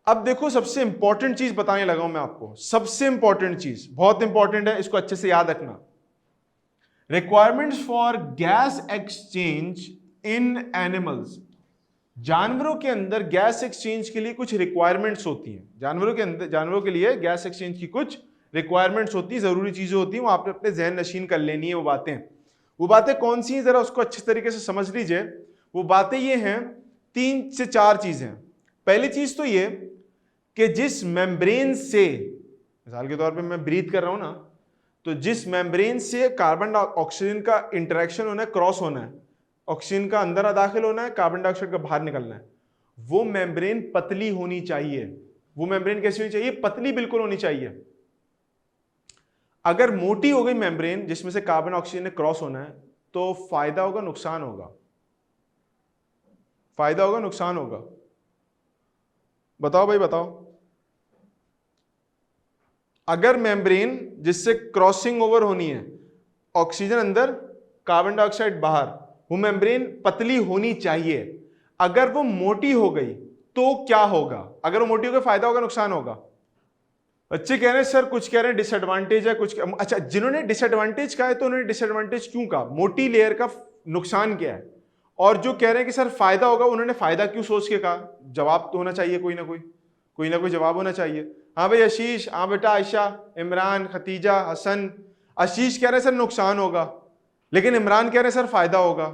अब देखो सबसे इंपॉर्टेंट चीज बताने लगा हूं मैं आपको, सबसे इंपॉर्टेंट चीज, बहुत इंपॉर्टेंट है, इसको अच्छे से याद रखना। Requirements for gas exchange in animals, जानवरों के अंदर गैस एक्सचेंज के लिए कुछ रिक्वायरमेंट्स होती हैं। जानवरों के अंदर, जानवरों के लिए गैस एक्सचेंज की कुछ रिक्वायरमेंट्स होती है, जरूरी चीजें होती हैं, वो आपने अपने जहन नशीन कर लेनी है। वो बातें कौन सी हैं, जरा उसको अच्छे तरीके से समझ लीजिए। वो बातें ये हैं, 3 से 4 चीजें। पहली चीज तो ये कि जिस मेम्ब्रेन से, मिसाल के तौर पे मैं ब्रीथ कर रहा हूं ना, तो जिस मेम्ब्रेन से कार्बन ऑक्सीजन का इंटरेक्शन होना है, क्रॉस होना है, ऑक्सीजन का अंदर दाखिल होना है, कार्बन डाइऑक्साइड का बाहर निकलना है, वो मेम्ब्रेन पतली होनी चाहिए। वो मेम्ब्रेन कैसी होनी चाहिए? पतली बिल्कुल होनी चाहिए। अगर मोटी हो गई मेम्ब्रेन जिसमें से कार्बन ऑक्सीजन ने क्रॉस होना है, तो फायदा होगा नुकसान होगा? फायदा होगा नुकसान होगा? बताओ भाई बताओ। अगर मेम्ब्रेन जिससे क्रॉसिंग ओवर होनी है, ऑक्सीजन अंदर कार्बन डाइऑक्साइड बाहर, वो मेम्ब्रेन पतली होनी चाहिए। अगर वो मोटी हो गई तो क्या होगा? अगर वो मोटी हो गई फायदा होगा नुकसान होगा? बच्चे कह रहे हैं सर, कुछ कह रहे हैं डिसएडवांटेज है, कुछ अच्छा, जिन्होंने डिसएडवांटेज कहा है तो उन्होंने डिसएडवांटेज क्यों कहा? मोटी लेयर का नुकसान क्या है? और जो कह रहे हैं कि सर फायदा होगा, उन्होंने फायदा क्यों सोच के कहा? जवाब तो होना चाहिए, कोई ना कोई जवाब होना चाहिए। हाँ भाई आशीष, हाँ बेटा आयशा, इमरान, खतीजा, हसन। आशीष कह रहे हैं सर नुकसान होगा, लेकिन इमरान कह रहे हैं सर फायदा होगा।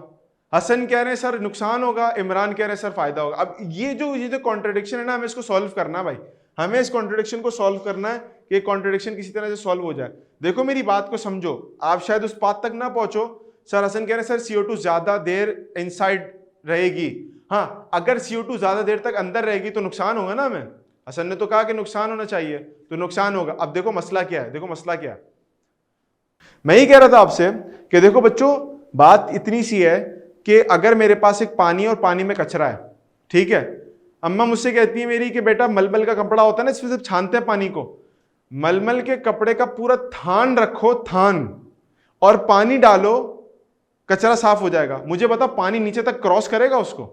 हसन कह रहे हैं सर नुकसान होगा, इमरान कह रहे हैं सर फायदा होगा। अब ये जो कॉन्ट्रडिक्शन है ना, हमें इसको सॉल्व करना है भाई। हमें इस कॉन्ट्रडिक्शन को सॉल्व करना है कि कॉन्ट्रडिक्शन किसी तरह से सॉल्व हो जाए। देखो मेरी बात को समझो, आप शायद उस बात तक ना पहुंचो। सर हसन कह रहे हैं सर CO2 ज्यादा देर इनसाइड रहेगी। हाँ, अगर CO2 ज्यादा देर तक अंदर रहेगी तो नुकसान होगा ना हमें। हसन ने तो कहा कि नुकसान होना चाहिए, तो नुकसान होगा। अब देखो मसला क्या है, देखो मसला क्या है। मैं ही कह रहा था आपसे कि देखो बच्चों, बात इतनी सी है कि अगर मेरे पास एक पानी और पानी में कचरा है, ठीक है, अम्मा मुझसे कहती है मेरी कि बेटा मलमल का कपड़ा होता है ना, इसमें से छानते हैं पानी को, मलमल के कपड़े का पूरा थान रखो, थान, और पानी डालो, कचरा साफ हो जाएगा। मुझे बता, पानी नीचे तक क्रॉस करेगा उसको?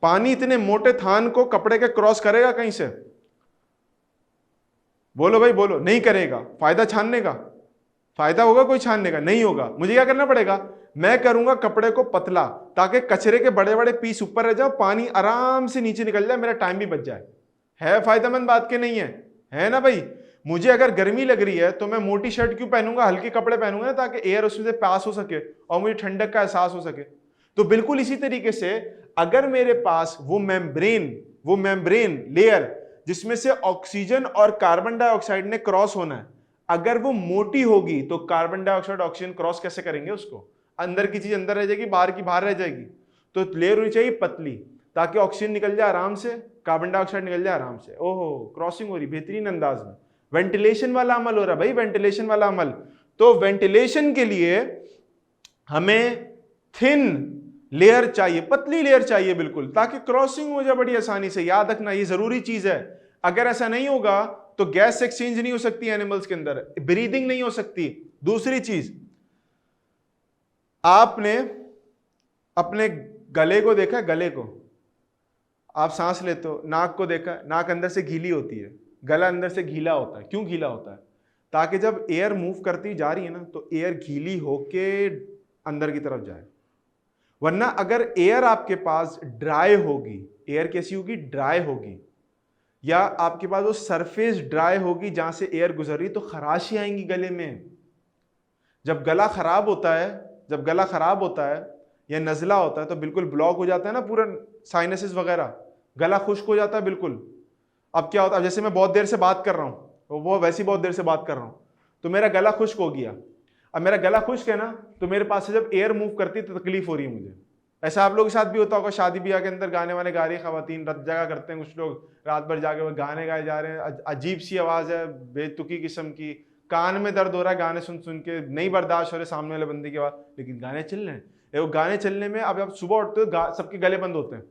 पानी इतने मोटे थान को कपड़े के क्रॉस करेगा कहीं से? बोलो भाई बोलो, नहीं करेगा। फायदा छानने का? फायदा होगा कोई छानने का? नहीं होगा। मुझे क्या करना पड़ेगा? मैं करूंगा कपड़े को पतला, ताकि कचरे के बड़े बड़े पीस ऊपर रह जाओ, पानी आराम से नीचे निकल जाए, मेरा टाइम भी बच जाए। है फायदेमंद बात के नहीं है ना भाई? मुझे अगर गर्मी लग रही है तो मैं मोटी शर्ट क्यों पहनूंगा, हल्के कपड़े पहनूंगा ना, ताकि एयर उसमें से पास हो सके और मुझे ठंडक का एहसास हो सके। तो बिल्कुल इसी तरीके से अगर मेरे पास वो मेम्ब्रेन लेयर जिसमें से ऑक्सीजन और कार्बन डाइऑक्साइड ने क्रॉस होना है, अगर वो मोटी होगी तो कार्बन डाइऑक्साइड ऑक्सीजन क्रॉस कैसे करेंगे उसको? अंदर की चीज अंदर रह जाएगी, बाहर की बाहर रह जाएगी। तो लेयर होनी चाहिए पतली, ताकि ऑक्सीजन निकल जाए आराम से, कार्बन डाइऑक्साइड निकल जाए आराम से। ओहो, क्रॉसिंग हो रही बेहतरीन अंदाज में। वेंटिलेशन वाला अमल हो रहा है भाई, वेंटिलेशन वाला अमल। तो वेंटिलेशन के लिए हमें थिन लेयर चाहिए, पतली लेयर चाहिए बिल्कुल, ताकि क्रॉसिंग हो जाए बड़ी आसानी से। याद रखना, ये जरूरी चीज है। अगर ऐसा नहीं होगा तो गैस एक्सचेंज नहीं हो सकती एनिमल्स के अंदर, ब्रीदिंग नहीं हो सकती। दूसरी चीज, आपने अपने गले को देखा है? गले को आप सांस लेते हो, नाक को देखा है? नाक अंदर से गीली होती है, गला अंदर से गीला होता है। क्यों गीला होता है? ताकि जब एयर मूव करती जा रही है ना, तो एयर गीली होके अंदर की तरफ जाए। वरना अगर एयर आपके पास ड्राई होगी, एयर कैसी होगी? ड्राई होगी, या आपके पास वो सरफेस ड्राई होगी जहां से एयर गुजर रही, तो खराशी आएंगी गले में। जब गला खराब होता है या नज़ला होता है, तो बिल्कुल ब्लॉक हो जाता है ना पूरा, साइनसेस वगैरह, गला खुश्क हो जाता है बिल्कुल। अब क्या होता है, जैसे मैं बहुत देर से बात कर रहा हूँ, वो वैसी बहुत देर से बात कर रहा हूँ, तो मेरा गला खुश्क हो गया। अब मेरा गला खुश्क है ना, तो मेरे पास से जब एयर मूव करती है तो तकलीफ हो रही है मुझे। ऐसा आप लोगों के साथ भी होता होगा, शादी ब्याह के अंदर गाने वाने गा रही है खवातीन, रत जगह करते हैं कुछ लोग, रात भर जाके वो गाने गाए जा रहे हैं, अजीब सी आवाज़ है, बेतुकी किस्म की, कान में दर्द हो रहा है गाने सुन सुन के, नहीं बर्दाश्त हो रहे सामने वाले बंदे की आवाज़, लेकिन गाने चल रहे हैं। वो गाने चलने में अब आप सुबह उठते हो, सबके गले बंद होते हैं,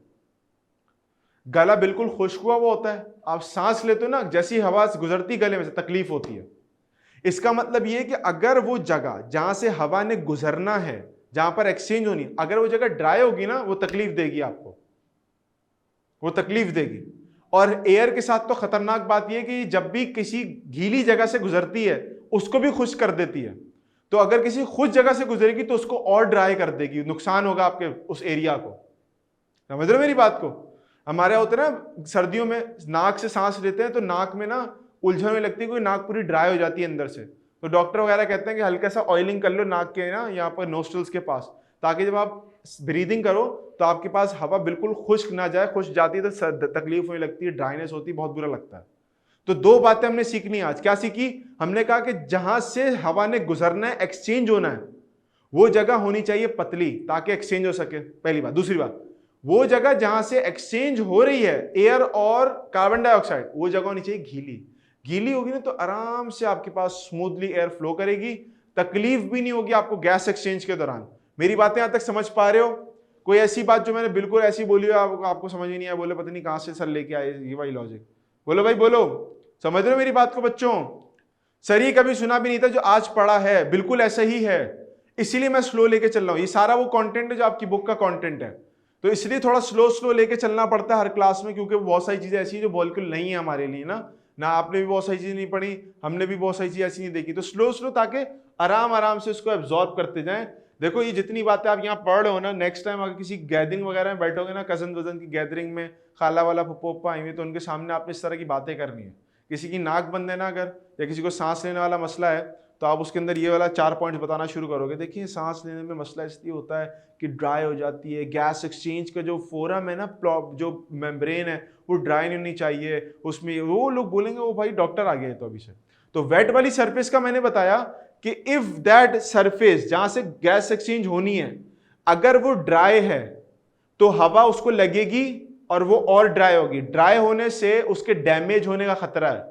गला बिल्कुल खुश्क हुआ वो होता है, आप सांस लेते हो ना, जैसी हवा गुजरती गले में से तकलीफ होती है। इसका मतलब ये है कि अगर वो जगह जहां से हवा ने गुजरना है, जहां पर एक्सचेंज होनी, अगर वो जगह ड्राई होगी ना, वो तकलीफ देगी आपको, वो तकलीफ देगी। और एयर के साथ तो खतरनाक बात यह कि जब भी किसी गीली जगह से गुजरती है उसको भी खुश्क कर देती है। तो अगर किसी खुश्क जगह से गुजरेगी तो उसको और ड्राई कर देगी, नुकसान होगा आपके उस एरिया को। समझ रहे हो मेरी बात को? हमारे होते हैं ना सर्दियों में नाक से सांस लेते हैं तो नाक में ना उलझन होने लगती है, कोई नाक पूरी ड्राई हो जाती है अंदर से, तो डॉक्टर वगैरह कहते हैं कि हल्का सा ऑयलिंग कर लो नाक के ना यहाँ पर नोस्ट्रल्स के पास, ताकि जब आप ब्रीदिंग करो तो आपके पास हवा बिल्कुल खुश्क ना जाए। खुश्क जाती है तो तकलीफ होने लगती है, ड्राइनेस होती है, बहुत बुरा लगता है। तो दो बातें हमने सीखनी आज। क्या सीखी? हमने कहा कि जहां से हवा ने गुजरना है, एक्सचेंज होना है, वो जगह होनी चाहिए पतली ताकि एक्सचेंज हो सके, पहली बात। दूसरी बात, वो जगह जहां से एक्सचेंज हो रही है एयर और कार्बन डाइऑक्साइड, वो जगह होनी चाहिए गीली। गीली होगी ना तो आराम से आपके पास स्मूथली एयर फ्लो करेगी, तकलीफ भी नहीं होगी आपको गैस एक्सचेंज के दौरान। मेरी बातें यहां तक समझ पा रहे हो? कोई ऐसी बात जो मैंने बिल्कुल ऐसी बोली हो आपको समझ ही नहीं आया, बोले पता नहीं कहां से सर लेके आए ये वाली लॉजिक? बोलो भाई बोलो, समझ रहे हो मेरी बात को बच्चों? सर ये कभी सुना भी नहीं था, जो आज पढ़ा है बिल्कुल ऐसा ही है, इसीलिए मैं स्लो लेके चल रहा हूं। ये सारा वो कंटेंट है जो आपकी बुक का कंटेंट है, तो इसलिए थोड़ा स्लो लेके चलना पड़ता है हर क्लास में, क्योंकि बहुत सारी चीजें ऐसी है जो बिल्कुल नहीं है हमारे लिए ना आपने भी बहुत सारी चीजें नहीं पढ़ी, हमने भी बहुत सारी चीजें ऐसी नहीं देखी। तो स्लो ताकि आराम से उसको एब्जॉर्ब करते जाएं। देखो ये जितनी बातें आप यहाँ पढ़ रहे हो ना, नेक्स्ट टाइम अगर किसी गैदरिंग वगैरह में बैठोगे ना, कजन वजन की गैदरिंग में, खाला वाला पप्पा आई हुई, तो उनके सामने आपने इस तरह की बातें करनी है। किसी की नाक बंद है ना अगर, या किसी को सांस लेने वाला मसला है, तो आप उसके अंदर ये वाला 4 पॉइंट्स बताना शुरू करोगे। देखिए सांस लेने में मसला इसलिए होता है कि ड्राई हो जाती है, गैस एक्सचेंज का जो फोरम है ना, जो मेम्ब्रेन है वो ड्राई नहीं होनी चाहिए उसमें। वो लोग बोलेंगे वो भाई डॉक्टर आ गया है तो अभी से। तो वेट वाली सरफेस का मैंने बताया कि इफ दैट सरफेस जहां से गैस एक्सचेंज होनी है अगर वो ड्राई है तो हवा उसको लगेगी और वो और ड्राई होगी। ड्राई होने से उसके डैमेज होने का खतरा है,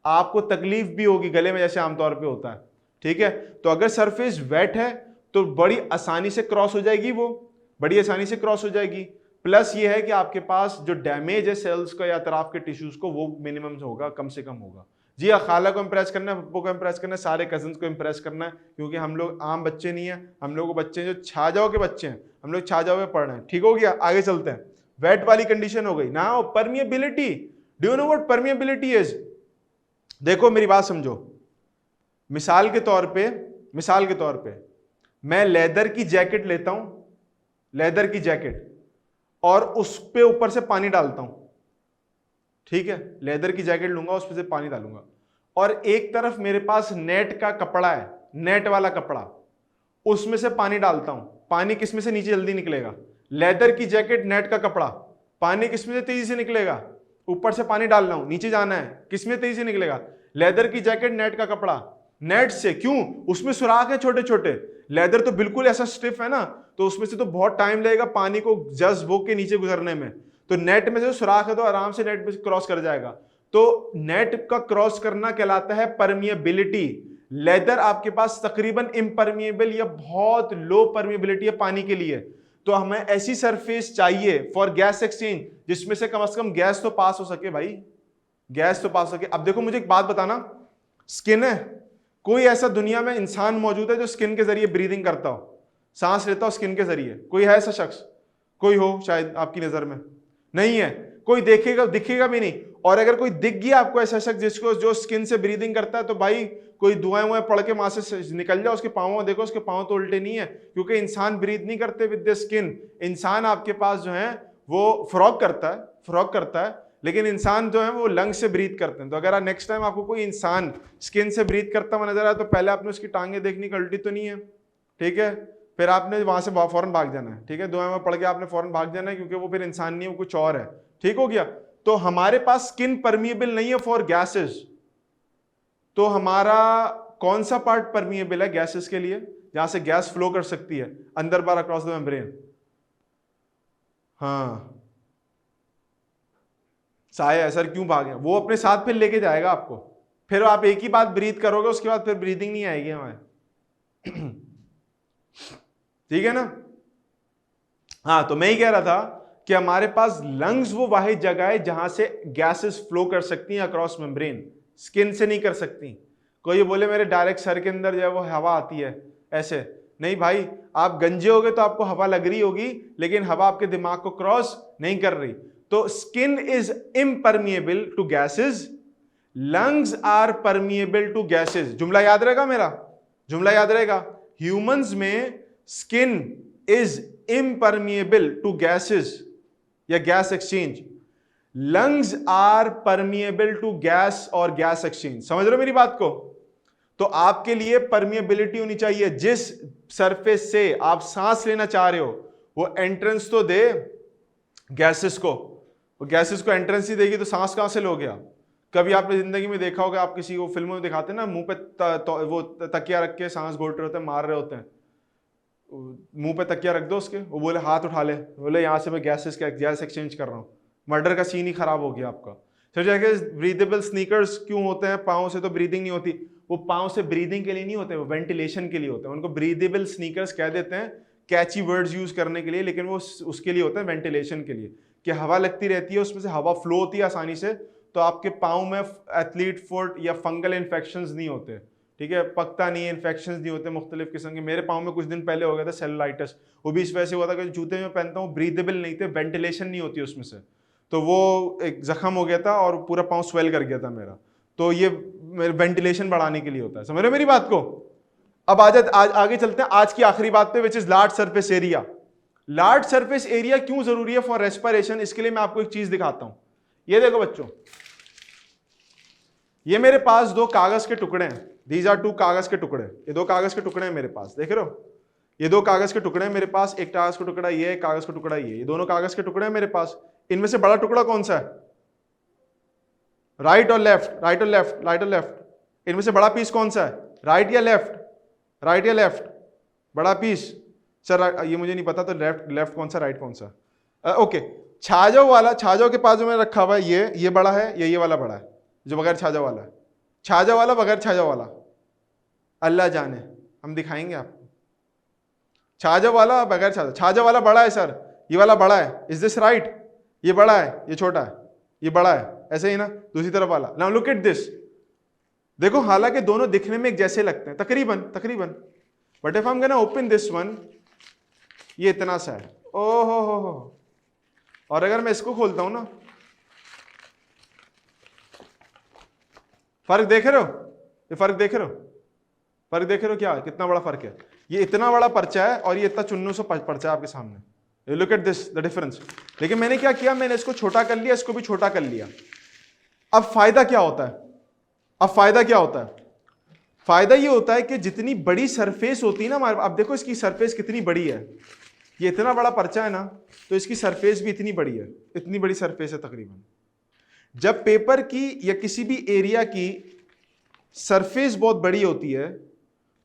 आपको तकलीफ भी होगी गले में जैसे आमतौर पे होता है। ठीक है, तो अगर सरफेस वेट है तो बड़ी आसानी से क्रॉस हो जाएगी, वो बड़ी आसानी से क्रॉस हो जाएगी। प्लस ये है कि आपके पास जो डैमेज है सेल्स का या अतराफ के टिश्यूज को वो मिनिमम होगा, कम से कम होगा। जी हाँ, खाला को इंप्रेस करना है, पप्पो को इंप्रेस करना है, सारे कजन्स को इंप्रेस करना है, क्योंकि हम लोग आम बच्चे नहीं है, हम लोग बच्चे जो छाजाओ के बच्चे हैं, हम लोग छाजाओ में पढ़ रहे हैं। ठीक हो गया, आगे चलते हैं। वेट वाली कंडीशन हो गई ना। Permeability, do you know what permeability is? देखो मेरी बात समझो, मिसाल के तौर पे मैं लेदर की जैकेट लेता हूं, लेदर की जैकेट, और उस पे ऊपर से पानी डालता हूं। ठीक है, लेदर की जैकेट लूंगा, उस पे से पानी डालूंगा, और एक तरफ मेरे पास नेट का कपड़ा है, नेट वाला कपड़ा, उसमें से पानी डालता हूं। पानी किसमें से नीचे जल्दी निकलेगा? लेदर की जैकेट, नेट का कपड़ा, पानी किसमें से तेजी से निकलेगा? ऊपर से पानी डाल रहा हूं, नीचे जाना है, किसमें तेजी से निकलेगा? लेदर की जैकेट, नेट का कपड़ा, नेट से। क्यों? उसमें सुराख है छोटे छोटे। लेदर तो बिल्कुल ऐसा स्टिफ है ना, तो उसमें से तो बहुत टाइम लगेगा पानी को जज्ब होके नीचे गुजरने में। तो नेट में जो सुराख है तो आराम से नेट में क्रॉस कर जाएगा। तो नेट का क्रॉस करना कहलाता है परमिएबिलिटी। लेदर आपके पास तकरीबन इम्परमिएबल या बहुत लो परमिएबिलिटी है पानी के लिए। तो हमें ऐसी सरफेस चाहिए फॉर गैस एक्सचेंज जिसमें से कम गैस तो पास हो सके भाई, गैस तो पास हो सके। अब देखो मुझे एक बात बताना, स्किन है, कोई ऐसा दुनिया में इंसान मौजूद है जो स्किन के जरिए ब्रीदिंग करता हो, सांस लेता हो स्किन के जरिए? कोई है ऐसा शख्स? कोई हो शायद आपकी नजर में? नहीं है, कोई दिखेगा भी नहीं। और अगर कोई दिख गया आपको ऐसा शख्स जिसको जो स्किन से ब्रीदिंग करता है, तो भाई कोई दुआएं पढ़ के वहां से निकल जाओ, उसके पाँव देखो, उसके पाँव तो उल्टे नहीं है, क्योंकि इंसान ब्रीद नहीं करते विद द स्किन। इंसान आपके पास जो है वो फ्रॉग करता है, लेकिन इंसान जो है वो लंग से ब्रीथ करते हैं। तो अगर नेक्स्ट टाइम आपको कोई इंसान स्किन से ब्रीथ करता हुआ नजर आए तो पहले आपने उसकी टांगे देखनी कि उल्टी तो नहीं है। ठीक है, फिर आपने वहां से फौरन भाग जाना है। ठीक है, दुआ में पढ़ के आपने फौरन भाग जाना है, क्योंकि वो फिर इंसान नहीं है, वो कुछ और है। ठीक हो गया? तो हमारे पास स्किन परमिएबल नहीं है फॉर गैसेस। तो हमारा कौन सा पार्ट परमिएबल है गैसेस के लिए, जहां से गैस फ्लो कर सकती है अंदर बार अक्रॉस द मेम्ब्रेन? हाँ, साया है। सर क्यों भागे? वो अपने साथ फिर लेके जाएगा आपको, फिर आप एक ही बात ब्रीथ करोगे, उसके बाद फिर ब्रीदिंग नहीं आएगी हमारे। ठीक है ना? हाँ, तो मैं ही कह रहा था कि हमारे पास लंग्स वो वाहिद जगह है जहां से गैसेस फ्लो कर सकती हैं अक्रॉस मेम्ब्रेन, स्किन से नहीं कर सकती। कोई ये बोले मेरे डायरेक्ट सर के अंदर जो है वो हवा आती है, ऐसे नहीं भाई। आप गंजे होगे तो आपको हवा लग रही होगी, लेकिन हवा आपके दिमाग को क्रॉस नहीं कर रही। तो skin is impermeable to gases, lungs are permeable to gases. जुमला याद रहेगा मेरा, जुमला याद रहेगा। ह्यूमंस में skin is impermeable to gases या gas exchange, lungs are permeable to gas और गैस एक्सचेंज। समझ रहे हो मेरी बात को? तो आपके लिए परमिएबिलिटी होनी चाहिए। जिस सरफेस से आप सांस लेना चाह रहे हो वो एंट्रेंस तो दे गैसेस को, वो गैसेस को एंट्रेंस ही देगी तो सांस कहां से लोगे आप? कभी आपने जिंदगी में देखा होगा, आप किसी को फिल्मों में दिखाते हैं ना, मुंह पे वो तकिया रख के सांस घोट रहे होते हैं, मार रहे होते हैं, मुंह पे तकिया रख दो उसके, वो बोले हाथ उठा ले, बोले यहाँ से मैं गैस एक्सचेंज कर रहा हूँ। मर्डर का सीन ही खराब हो गया आपका। फिर जाके ब्रीदेबल स्नीकर्स क्यों होते हैं? पाँव से तो ब्रीदिंग नहीं होती। वो पाँव से ब्रीदिंग के लिए नहीं होते, वो वेंटिलेशन के लिए होते हैं। उनको ब्रीदेबल स्नीकर्स कह देते हैं कैची वर्ड्स यूज करने के लिए, लेकिन वो उसके लिए होता है वेंटिलेशन के लिए, कि हवा लगती रहती है, उसमें से हवा फ्लो होती है आसानी से, तो आपके पाँव में एथलीट फुट या फंगल इन्फेक्शंस नहीं होते, ठीक है, पकता नहीं है, इन्फेक्शंस नहीं होते मुख्तलिफ किस्म के। मेरे पाँव में कुछ दिन पहले हो गया था सेलुलाइटिस, वो भी इस वजह से हुआ था कि जूते में पहनता हूँ ब्रीदेबल नहीं थे, वेंटिलेशन नहीं होती उसमें से, तो वो एक जख्म हो गया था और पूरा पाँव स्वेल कर गया था मेरा। तो ये मेरे वेंटिलेशन बढ़ाने के लिए होता है। समझ रहे हो मेरी बात को? अब आगे चलते हैं आज की आखिरी बात पे, which is large surface area. Large surface area क्यों जरूरी है फॉर रेस्पिरेशन? इसके लिए मैं आपको एक चीज दिखाता हूं। ये देखो बच्चों, ये मेरे पास दो कागज के टुकड़े हैं, दीज आर टू कागज के टुकड़े, ये दो कागज के टुकड़े हैं मेरे पास, देख रहे हो? ये दो कागज के टुकड़े हैं मेरे पास, एक कागज का टुकड़ा ये, एक कागज का टुकड़ा ये दोनों कागज के टुकड़े हैं मेरे पास। इनमें से बड़ा टुकड़ा कौन सा है? राइट और लेफ्ट, राइट और लेफ्ट, राइट और लेफ्ट। इनमें से बड़ा पीस कौन सा है? राइट या लेफ्ट? राइट या लेफ्ट? बड़ा पीस सर ये मुझे नहीं पता, तो लेफ्ट कौन सा, राइट कौन सा? ओके, छाजो वाला, छाजो के पास जो मैंने रखा हुआ है ये बड़ा है या ये वाला बड़ा है जो बगैर छाजा वाला है? छाजा वाला बगैर छाजा वाला? अल्लाह जाने, हम दिखाएंगे आपको। छाजा वाला बगैर छाजा, छाजा वाला बड़ा है सर, ये वाला बड़ा है, इज दिस राइट? ये बड़ा है, ये छोटा है, ये बड़ा है, ऐसे ही ना? दूसरी तरफ वाला, नाउ लुक एट दिस, देखो हालांकि दोनों दिखने में एक जैसे लगते हैं तकरीबन, but if I am gonna open this one, ये इतना सा है, ओहो हो, और अगर मैं इसको खोलता हूं ना, फर्क देख रहे हो? ये फर्क देख रहे हो? फर्क देख रहे हो क्या? कितना बड़ा फर्क है? ये इतना बड़ा पर्चा है और ये इतना चुन्नू सा पर्चा है आपके सामने। Look at this the difference. लेकिन मैंने क्या किया, मैंने इसको छोटा कर लिया, इसको भी छोटा कर लिया। अब फायदा क्या होता है? फायदा ये होता है कि जितनी बड़ी सरफेस होती है ना हमारे, अब देखो इसकी सरफेस कितनी बड़ी है, ये इतना बड़ा पर्चा है ना, तो इसकी सरफेस भी इतनी बड़ी है, इतनी बड़ी सरफेस है तकरीबन। जब पेपर की या किसी भी एरिया की सरफेस बहुत बड़ी होती है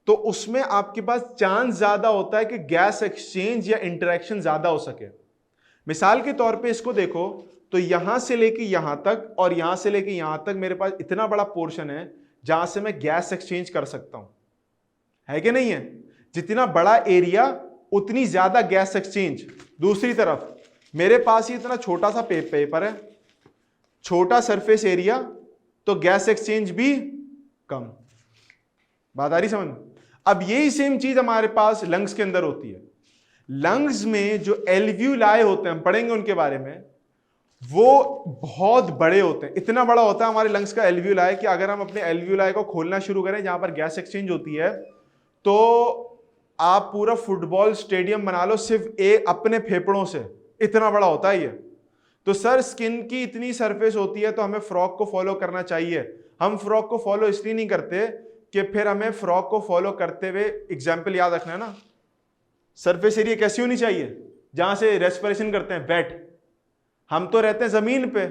तो उसमें आपके पास चांस ज्यादा होता है कि गैस एक्सचेंज या इंटरेक्शन ज्यादा हो सके। मिसाल के तौर पे इसको देखो, तो यहां से लेके यहां तक और यहां से लेके यहां तक मेरे पास इतना बड़ा पोर्शन है जहां से मैं गैस एक्सचेंज कर सकता हूं, है कि नहीं है? जितना बड़ा एरिया उतनी ज्यादा गैस एक्सचेंज। दूसरी तरफ मेरे पास ही इतना छोटा सा पेपर है, छोटा सरफेस एरिया, तो गैस एक्सचेंज भी कम। बात आ रही समझ में? अब यही सेम चीज हमारे पास लंग्स के अंदर होती है। लंग्स में जो एल्व्यूलाई होते हैं, हम पढ़ेंगे उनके बारे में, वो बहुत बड़े होते हैं। इतना बड़ा होता है हमारे लंग्स का एल्व्यूलाई कि अगर हम अपने एल्व्यूलाई को खोलना शुरू करें जहां पर गैस एक्सचेंज होती है, तो आप पूरा फुटबॉल स्टेडियम बना लो सिर्फ अपने फेफड़ों से, इतना बड़ा होता है ये। तो सर स्किन की इतनी सरफेस होती है तो हमें फ्रॉग को फॉलो करना चाहिए। हम फ्रॉग को फॉलो इसलिए नहीं करते कि फिर हमें फ्रॉग को फॉलो करते हुए एग्जाम्पल याद रखना है ना, सरफेस एरिया कैसी होनी चाहिए जहां से रेस्पिरेशन करते हैं? वेट। हम तो रहते हैं जमीन पे,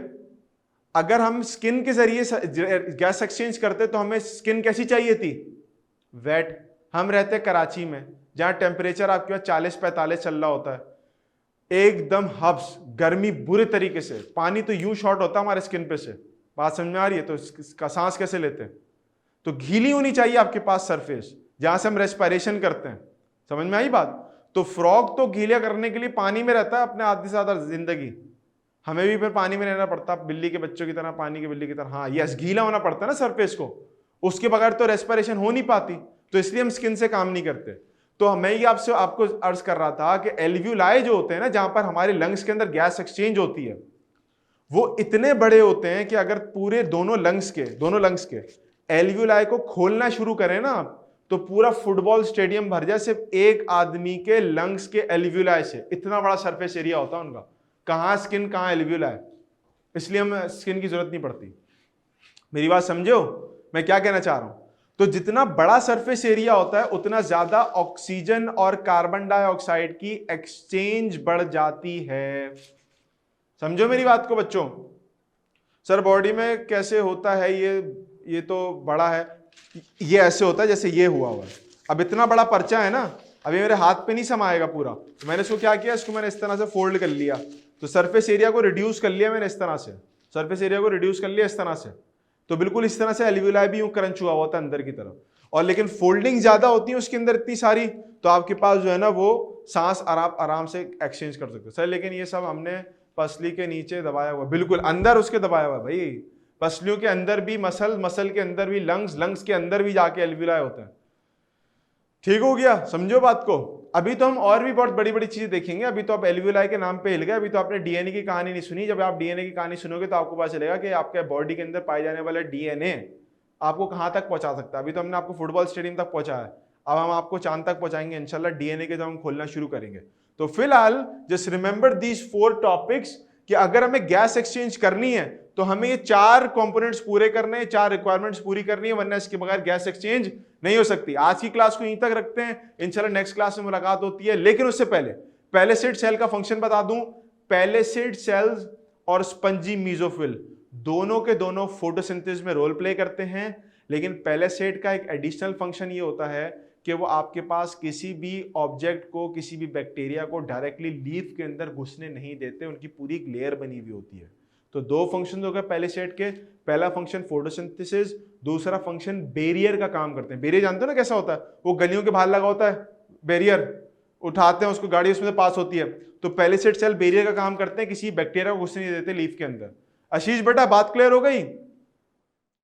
अगर हम स्किन के जरिए गैस एक्सचेंज करते तो हमें स्किन कैसी चाहिए थी? वेट। हम रहते हैं कराची में जहां टेम्परेचर आपके पास 40-45 चल रहा होता है, एकदम हब्स गर्मी बुरे तरीके से, पानी तो यूं शॉर्ट होता है हमारे स्किन पे से। बात समझ में आ रही है? तो इसका सांस कैसे लेते हैं? तो गीली होनी चाहिए आपके पास सरफेस जहां से हम रेस्पिरेशन करते हैं। समझ में आई बात? तो फ्रॉग तो गीला करने के लिए पानी में रहता है अपने आधी से ज्यादा जिंदगी, हमें भी फिर पानी में रहना पड़ता, बिल्ली के बच्चों की तरह, पानी की बिल्ली की तरह। हाँ यस, गीला होना पड़ता है ना सरफेस को, उसके बगैर तो रेस्पिरेशन हो नहीं पाती, तो इसलिए हम स्किन से काम नहीं करते। तो मैं ये आपको अर्ज कर रहा था कि एल्व्यूलाई जो होते हैं ना, जहां पर हमारे लंग्स के अंदर गैस एक्सचेंज होती है, वो इतने बड़े होते हैं कि अगर पूरे दोनों लंग्स के एल्वियोलाई को खोलना शुरू करें ना आप, तो पूरा फुटबॉल स्टेडियम भर जाए सिर्फ एक आदमी के लंग्स के एल्वियोलाई से। इतना बड़ा सरफेस एरिया होता है उनका, कहां स्किन कहां एल्वियोलाई, इसलिए हमें स्किन की जरूरत नहीं पड़ती। मेरी बात समझो मैं क्या कहना चाह रहा हूं? तो जितना बड़ा सरफेस एरिया होता है उतना ज्यादा ऑक्सीजन और कार्बन डाइऑक्साइड की एक्सचेंज बढ़ जाती है। समझो मेरी बात को बच्चों। सर बॉडी में कैसे होता है ये तो बड़ा है, ये ऐसे होता है जैसे ये हुआ है। अब इतना बड़ा पर्चा है ना, अभी मेरे हाथ पे नहीं समाएगा पूरा, तो मैंने इसको क्या किया, इसको मैंने इस तरह से फोल्ड कर लिया, तो सरफेस एरिया को रिड्यूस कर लिया मैंने इस तरह से, सरफेस एरिया को रिड्यूस कर लिया इस तरह से। तो बिल्कुल इस तरह से एल्वियोलाई भी यूं क्रंच हुआ होता है अंदर की तरफ, और लेकिन फोल्डिंग ज्यादा होती है उसके अंदर इतनी सारी, तो आपके पास जो है ना वो सांस आराम से एक्सचेंज कर सकते हो। सर लेकिन ये सब हमने पसली के नीचे दबाया हुआ, बिल्कुल अंदर उसके दबाया हुआ भाई, पसलियों के अंदर भी मसल के अंदर भी लंग्स के अंदर भी जाके एल्वियोलाई होता है। ठीक हो गया, समझो बात को। अभी तो हम और भी बहुत बड़ी बड़ी चीजें देखेंगे, अभी तो आप एल्वियोलाई के नाम पे हिल गए, अभी तो आपने डीएनए की कहानी नहीं सुनी। जब आप डीएनए की कहानी सुनोगे तो आपको पता चलेगा कि आपके बॉडी के अंदर पाए जाने वाला डीएनए आपको कहां तक पहुंचा सकता है। अभी तो हमने आपको फुटबॉल स्टेडियम तक पहुंचाया है, अब हम आपको चांद तक पहुंचाएंगे इंशाल्लाह डीएनए के, जब हम खोलना शुरू करेंगे। तो फिलहाल जस्ट रिमेंबर दीज 4 टॉपिक्स कि अगर हमें गैस एक्सचेंज करनी है तो हमें ये 4 कंपोनेंट्स पूरे करने हैं, 4 रिक्वायरमेंट्स पूरी करनी है, वरना इसके बगैर गैस एक्सचेंज नहीं हो सकती। आज की क्लास को यहीं तक रखते हैं, इंशाल्लाह नेक्स्ट क्लास में मुलाकात होती है। लेकिन उससे पहले पैलेसिड सेल का फंक्शन बता दूं। पैलेसिड सेल्स और स्पंजी मीजोफिल दोनों के दोनों फोटोसिंथेसिस में रोल प्ले करते हैं, लेकिन पैलेसिड का एक एडिशनल फंक्शन ये होता है कि वो आपके पास किसी भी ऑब्जेक्ट को, किसी भी बैक्टीरिया को डायरेक्टली लीफ के अंदर घुसने नहीं देते, उनकी पूरी एक लेयर बनी हुई होती है। तो 2 फंक्शन हो गए पैलेसिड के, पहला फंक्शन फोटोसिंथेसिस, दूसरा फंक्शन बैरियर का काम करते हैं। बैरियर जानते हो ना कैसा होता है, वो गलियों के बाहर लगा होता है, बैरियर उठाते हैं उसको, गाड़ी उसमें से पास होती है। तो पैलेसिड सेल बैरियर का काम करते हैं, किसी बैक्टीरिया को घुसने नहीं देते लीफ के अंदर। आशीष बेटा बात क्लियर हो गई?